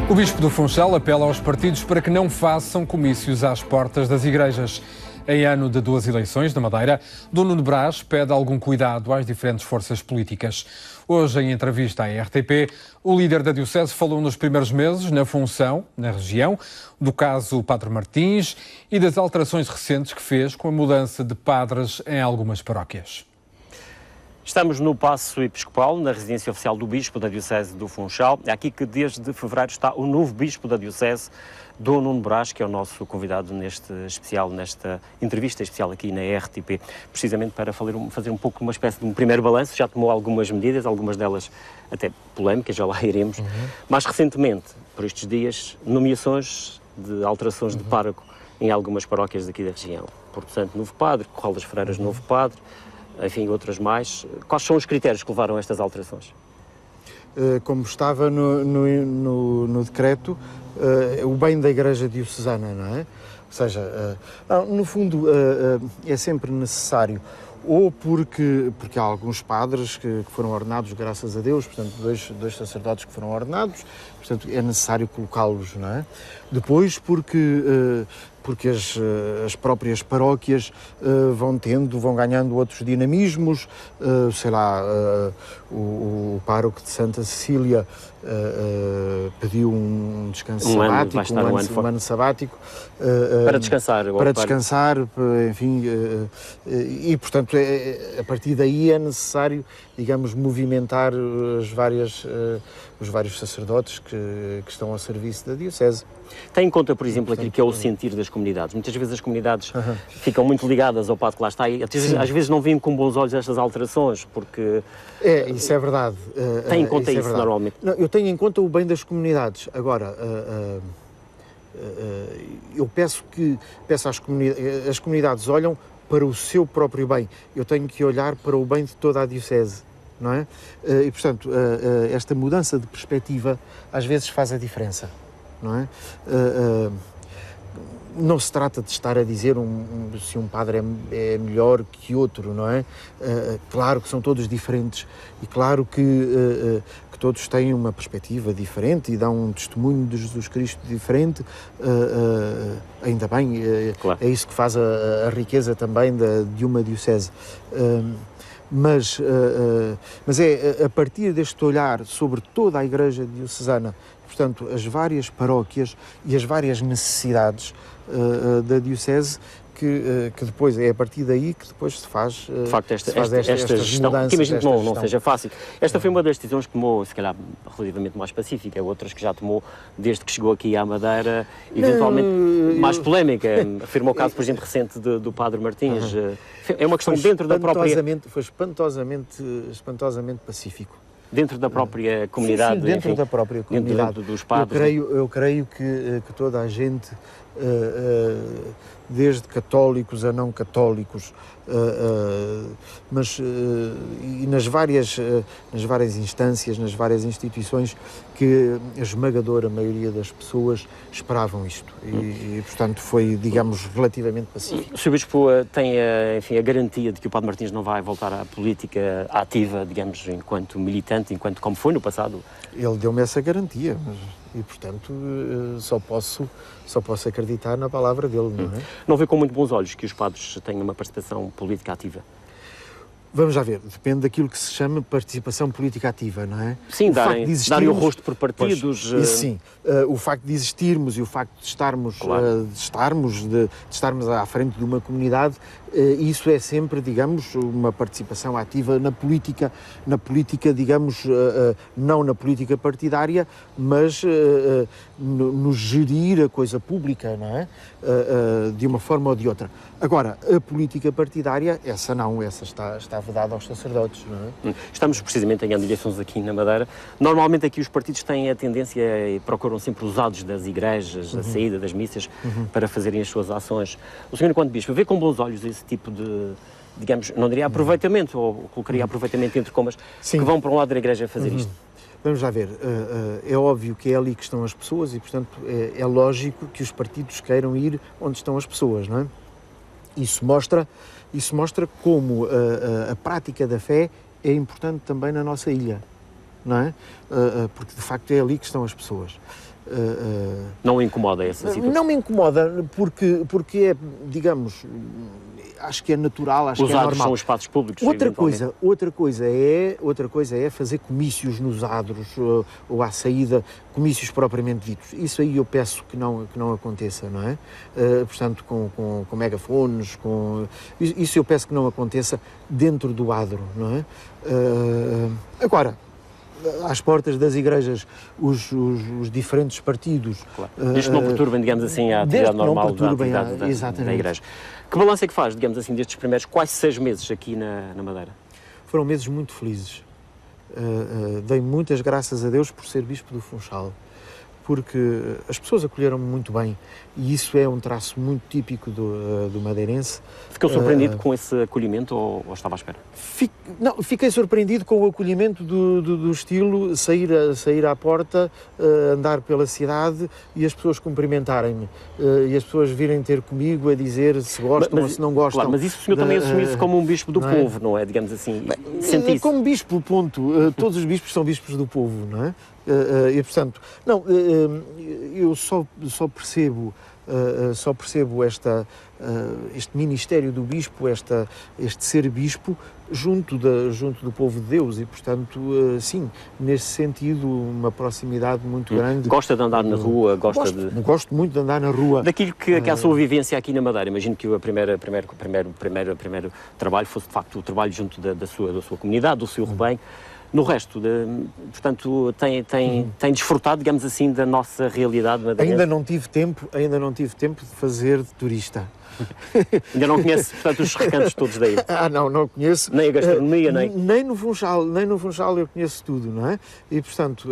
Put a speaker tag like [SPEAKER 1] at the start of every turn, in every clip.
[SPEAKER 1] O Bispo do Funchal apela aos partidos para que não façam comícios às portas das igrejas. Em ano de 2 eleições na Madeira, Dom Nuno Brás pede algum cuidado às diferentes forças políticas. Hoje, em entrevista à RTP, o líder da Diocese falou nos primeiros meses na função, na região, do caso Padre Martins e das alterações recentes que fez com a mudança de padres em algumas paróquias.
[SPEAKER 2] Estamos no Paço Episcopal, na residência oficial do Bispo da Diocese do Funchal. É aqui que desde fevereiro está o novo Bispo da Diocese, Dom Nuno Brás, que é o nosso convidado nesta entrevista especial aqui na RTP, precisamente para fazer um pouco uma espécie de um primeiro balanço. Já tomou algumas medidas, algumas delas até polémicas, já lá iremos. Mais recentemente, por estes dias, nomeações de alterações de pároco em algumas paróquias daqui da região. Porto Santo, novo padre, Corral das Freiras, novo padre, enfim, outras mais. Quais são os critérios que levaram a estas alterações?
[SPEAKER 3] Como estava no decreto, o bem da Igreja Diocesana, não é? Ou seja, no fundo é sempre necessário, ou porque há alguns padres que foram ordenados, graças a Deus, portanto, dois sacerdotes que foram ordenados, portanto, é necessário colocá-los, não é? Depois, porque as próprias paróquias vão ganhando outros dinamismos, sei lá, o pároco de Santa Cecília pediu um descanso sabático, um ano sabático.
[SPEAKER 2] Para descansar.
[SPEAKER 3] Para descansar, enfim, e portanto, a partir daí é necessário, digamos, movimentar os vários sacerdotes que estão ao serviço da Diocese.
[SPEAKER 2] Tem em conta, por exemplo, aquilo que é o sentir das comunidades. Muitas vezes as comunidades ficam muito ligadas ao padre que lá está e às vezes não veem com bons olhos estas alterações, porque...
[SPEAKER 3] Isso é verdade.
[SPEAKER 2] Tem em conta isso normalmente?
[SPEAKER 3] Não, eu tenho em conta o bem das comunidades. Agora, eu peço às comunidades, as comunidades olham para o seu próprio bem. Eu tenho que olhar para o bem de toda a Diocese, não é? E, portanto, esta mudança de perspectiva às vezes faz a diferença. Não é? Não se trata de estar a dizer se um padre é melhor que outro, não é? Claro que são todos diferentes e claro que todos têm uma perspectiva diferente e dão um testemunho de Jesus Cristo diferente, ainda bem, claro. É isso que faz a riqueza também de uma diocese. Mas é a partir deste olhar sobre toda a Igreja Diocesana, portanto, as várias paróquias e as várias necessidades da Diocese, que depois é a partir daí que depois se faz,
[SPEAKER 2] de facto, esta gestão, que imagino que não seja fácil. Esta foi uma das decisões que tomou, se calhar, relativamente mais pacífica, outras que já tomou desde que chegou aqui à Madeira, eventualmente mais polémica. Afirmou o caso, por exemplo, recente do Padre Martins. É uma questão dentro da própria...
[SPEAKER 3] Foi espantosamente pacífico.
[SPEAKER 2] Dentro da própria comunidade?
[SPEAKER 3] Sim, dentro da própria comunidade.
[SPEAKER 2] Dentro dos padres.
[SPEAKER 3] Eu creio que toda a gente, desde católicos a não católicos, mas e nas várias instâncias, nas várias instituições, que a esmagadora maioria das pessoas esperavam isto e portanto foi, digamos, relativamente pacífico.
[SPEAKER 2] O Sr. Bispo tem, enfim, a garantia de que o Padre Martins não vai voltar à política ativa, digamos, enquanto militante, enquanto como foi no passado?
[SPEAKER 3] Ele deu-me essa garantia, e portanto só posso acreditar na palavra dele, não é?
[SPEAKER 2] Não vê com muito bons olhos que os padres tenham uma participação política ativa?
[SPEAKER 3] Vamos já ver, depende daquilo que se chama participação política ativa, não é?
[SPEAKER 2] Sim, darem o rosto por partidos.
[SPEAKER 3] Pois, isso sim, o facto de existirmos e o facto de estarmos,
[SPEAKER 2] claro.
[SPEAKER 3] de estarmos à frente de uma comunidade, isso é sempre, digamos, uma participação ativa na política, digamos, não na política partidária, mas no gerir a coisa pública, não é? De uma forma ou de outra. Agora, a política partidária, essa está vedada aos sacerdotes, não é?
[SPEAKER 2] Estamos precisamente em eleições aqui na Madeira. Normalmente aqui os partidos têm a tendência e procuram sempre os ados das igrejas, a saída das missas, para fazerem as suas ações. O senhor, enquanto bispo, vê com bons olhos esse tipo de, digamos, não diria aproveitamento, ou colocaria aproveitamento entre comas, que vão para um lado da igreja fazer isto?
[SPEAKER 3] Vamos lá ver, é óbvio que é ali que estão as pessoas e, portanto, é lógico que os partidos queiram ir onde estão as pessoas, não é? Isso mostra como a prática da fé é importante também na nossa ilha, não é? Porque de facto é ali que estão as pessoas.
[SPEAKER 2] Não incomoda essa situação?
[SPEAKER 3] Não me incomoda, porque é, digamos, acho que é natural, acho que é normal. Os
[SPEAKER 2] adros são espaços públicos.
[SPEAKER 3] Outra coisa é fazer comícios nos adros ou à saída, comícios propriamente ditos. Isso aí eu peço que não aconteça, não é? Portanto, com megafones, isso eu peço que não aconteça dentro do adro, não é? Agora, às portas das igrejas, os diferentes partidos...
[SPEAKER 2] Claro. Desde que não perturbem, digamos assim, a atividade normal da igreja. Que balanço é que faz, digamos assim, destes primeiros quase 6 meses aqui na Madeira?
[SPEAKER 3] Foram meses muito felizes. Dei muitas graças a Deus por ser Bispo do Funchal, porque as pessoas acolheram-me muito bem e isso é um traço muito típico do madeirense.
[SPEAKER 2] Ficou surpreendido com esse acolhimento ou estava à espera?
[SPEAKER 3] Fiquei surpreendido com o acolhimento do estilo sair à porta, andar pela cidade e as pessoas cumprimentarem-me e as pessoas virem ter comigo a dizer se gostam ou se não gostam.
[SPEAKER 2] Claro, mas isso o senhor também assumiu-se como um bispo do povo, não é? Digamos assim, senti-se.
[SPEAKER 3] Como bispo, ponto. Todos os bispos são bispos do povo, não é? E portanto, eu só percebo este ministério do bispo, este ser bispo junto do povo de Deus e, portanto, sim, nesse sentido, uma proximidade muito grande.
[SPEAKER 2] Gosta de andar na rua?
[SPEAKER 3] Gosto muito de andar na rua.
[SPEAKER 2] Daquilo que é a sua vivência aqui na Madeira, imagino que o primeiro trabalho fosse, de facto, o trabalho junto da sua comunidade, do seu rebanho. No resto, portanto, tem desfrutado, digamos assim, da nossa realidade madeirense?
[SPEAKER 3] Ainda não tive tempo de fazer de turista.
[SPEAKER 2] Ainda não conhece, portanto, os recantos todos daí?
[SPEAKER 3] Não conheço.
[SPEAKER 2] Nem a gastronomia,
[SPEAKER 3] nem no Funchal eu conheço tudo, não é? E, portanto,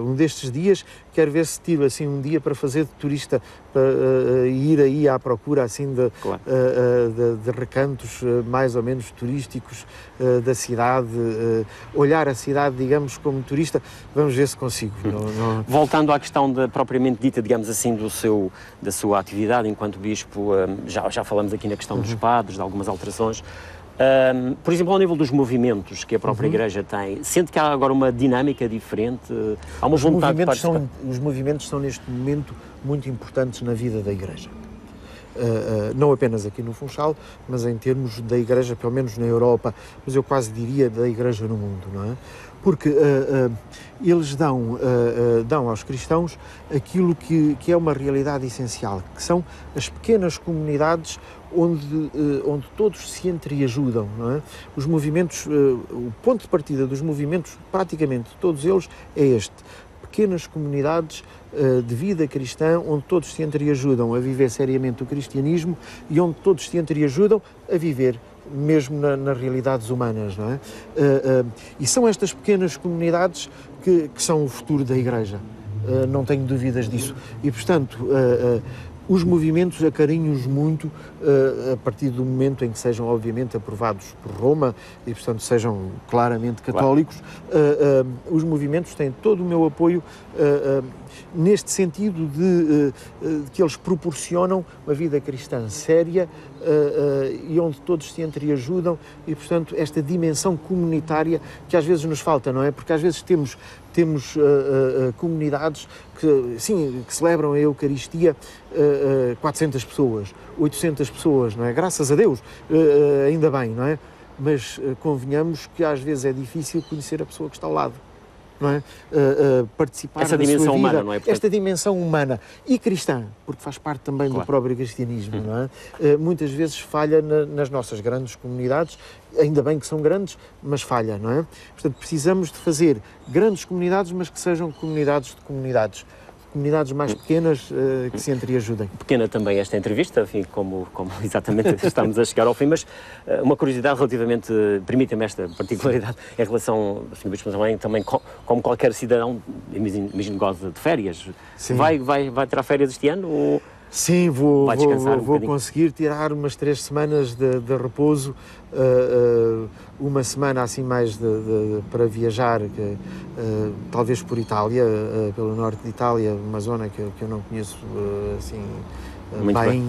[SPEAKER 3] um destes dias, quero ver se tive, assim, um dia para fazer de turista, para ir aí à procura, assim, de recantos mais ou menos turísticos da cidade, olhar a cidade, digamos, como turista, vamos ver se consigo.
[SPEAKER 2] Voltando à questão propriamente dita, digamos assim, da sua atividade enquanto bispo, já falamos aqui na questão dos padres, de algumas alterações. Por exemplo, ao nível dos movimentos que a própria Igreja tem, sente que há agora uma dinâmica diferente? Há uma vontade de participar?
[SPEAKER 3] Os movimentos são neste momento muito importantes na vida da Igreja. Não apenas aqui no Funchal, mas em termos da Igreja, pelo menos na Europa, mas eu quase diria da Igreja no mundo, não é? Porque eles dão aos cristãos aquilo que é uma realidade essencial, que são as pequenas comunidades onde todos se entreajudam, não é? Os movimentos, o ponto de partida dos movimentos, praticamente todos eles, é este. Pequenas comunidades de vida cristã, onde todos se entreajudam a viver seriamente o cristianismo e onde todos se entreajudam a viver mesmo nas realidades humanas, não é? E são estas pequenas comunidades que são o futuro da Igreja, não tenho dúvidas disso. E, portanto, os movimentos acarinham-os muito a partir do momento em que sejam, obviamente, aprovados por Roma e, portanto, sejam claramente católicos. Claro. Os movimentos têm todo o meu apoio neste sentido de que eles proporcionam uma vida cristã séria e onde todos se entreajudam e, portanto, esta dimensão comunitária que às vezes nos falta, não é? Porque às vezes temos comunidades que celebram a Eucaristia 400 pessoas, 800 pessoas, não é? Graças a Deus, ainda bem, não é? Mas convenhamos que às vezes é difícil conhecer a pessoa que está ao lado. Não é? Participar
[SPEAKER 2] essa
[SPEAKER 3] da
[SPEAKER 2] dimensão
[SPEAKER 3] sua vida,
[SPEAKER 2] humana, não é? Portanto...
[SPEAKER 3] Esta dimensão humana e cristã, porque faz parte também do próprio cristianismo, não é? Muitas vezes falha nas nossas grandes comunidades, ainda bem que são grandes, mas falha, não é? Portanto, precisamos de fazer grandes comunidades, mas que sejam comunidades de comunidades mais pequenas que se entreajudem.
[SPEAKER 2] Pequena também esta entrevista, enfim, como exatamente estamos a chegar ao fim, mas uma curiosidade relativamente, permita-me esta particularidade, em relação, o Sr. Bispo também como qualquer cidadão, imagino goza de férias. Sim. Vai tirar férias este ano? Ou...
[SPEAKER 3] Sim, vou conseguir tirar umas 3 semanas de repouso, uma semana assim mais para viajar, talvez por Itália, pelo norte de Itália, uma zona que eu não conheço assim bem,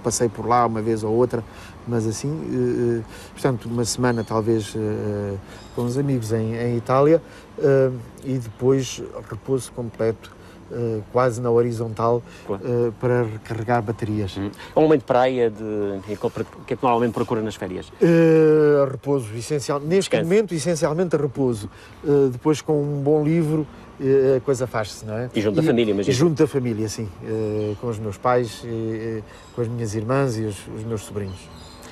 [SPEAKER 3] passei por lá uma vez ou outra, mas assim, portanto, uma semana talvez com os amigos em Itália, e depois repouso completo, quase na horizontal, para recarregar baterias.
[SPEAKER 2] É um momento de praia, o que é que normalmente procura nas férias?
[SPEAKER 3] Repouso, neste momento, essencialmente repouso. Depois, com um bom livro, a coisa faz-se, não é?
[SPEAKER 2] E junto da família, imagino.
[SPEAKER 3] E junto da família, sim. Com os meus pais, com as minhas irmãs e os meus sobrinhos.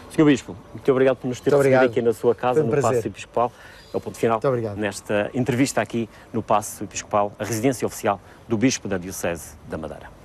[SPEAKER 2] Sr. Bispo, muito obrigado por nos ter recebido aqui na sua casa, no Paço Episcopal. É o ponto final nesta entrevista aqui no Paço Episcopal, a residência oficial do Bispo da Diocese da Madeira.